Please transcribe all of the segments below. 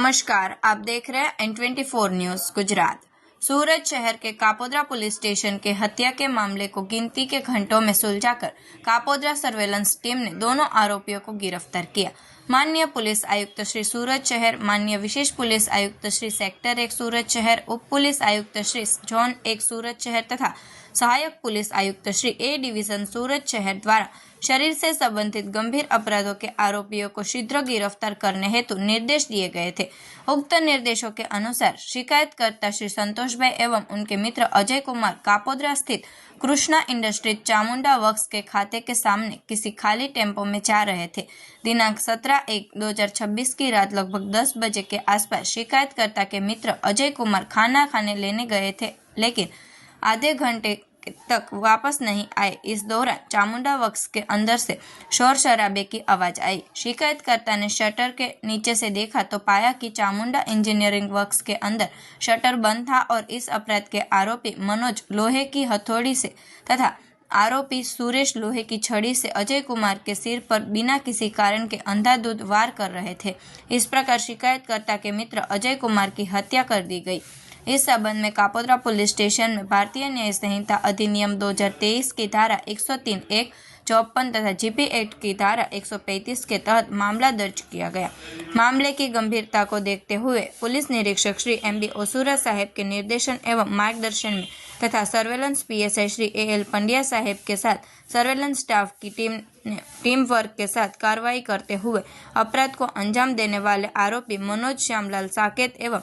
नमस्कार, आप देख रहे हैं N24 न्यूज गुजरात। सूरत शहर के कापोद्रा पुलिस स्टेशन के हत्या के मामले को गिनती के घंटों में सुलझाकर कापोद्रा सर्वेलेंस टीम ने दोनों आरोपियों को गिरफ्तार किया। माननीय पुलिस आयुक्त श्री सूरत शहर, माननीय विशेष पुलिस आयुक्त श्री सेक्टर 1 सूरत शहर, उप पुलिस आयुक्त श्री जोन 1 सूरत शहर तथा सहायक पुलिस आयुक्त श्री ए डिवीजन सूरत शहर द्वारा शरीर से संबंधित गंभीर अपराधों के आरोपियों को शीघ्र गिरफ्तार करने हेतु निर्देश दिए गए थे। उक्त निर्देशों के अनुसार शिकायतकर्ता श्री संतोष भाई एवं उनके मित्र अजय कुमार कापोद्रा स्थित कृष्णा इंडस्ट्रीज चामुंडा वर्क्स के खाते के सामने किसी खाली टेम्पो में जा रहे थे। दिनांक 17/1/2026 की रात लगभग 10 बजे के आसपास शिकायतकर्ता के मित्र अजय कुमार खाना खाने लेने गए थे, लेकिन आधे घंटे तक वापस नहीं आए। इस दौरान चामुंडा वर्क्स के अंदर से शोर शराबे की आवाज आई। शिकायतकर्ता ने शटर के नीचे से देखा तो पाया कि चामुंडा इंजीनियरिंग वर्क्स के अंदर शटर बंद था और इस अपराध के आरोपी मनोज लोहे की हथौड़ी से तथा आरोपी सुरेश लोहे की छड़ी से अजय कुमार के सिर पर बिना किसी कारण के अंधाधुंध वार कर रहे थे। इस प्रकार शिकायतकर्ता के मित्र अजय कुमार की हत्या कर दी गई। इस संबंध में कापोद्रा पुलिस स्टेशन में भारतीय न्याय संहिता अधिनियम 2023 की धारा 103(1), 54 तथा जीपी एक्ट की धारा 135 के तहत मामला दर्ज किया गया। मामले की गंभीरता को देखते हुए पुलिस निरीक्षक श्री MB ओसुरा साहेब के निर्देशन एवं मार्गदर्शन में तथा surveillance PSI Shri AL Pandya साहेब के साथ सर्वेलेंस स्टाफ की टीम वर्क के साथ कार्रवाई करते हुए अपराध को अंजाम देने वाले आरोपी मनोज श्यामलाल साकेत एवं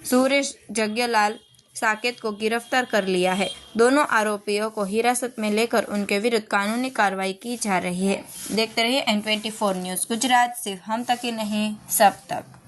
सुरेश जग्यलाल साकेत को गिरफ्तार कर लिया है। दोनों आरोपियों को हिरासत में लेकर उनके विरुद्ध कानूनी कार्रवाई की जा रही है। देखते रहिए N24 न्यूज गुजरात, सिर्फ हम तक ही नहीं सब तक।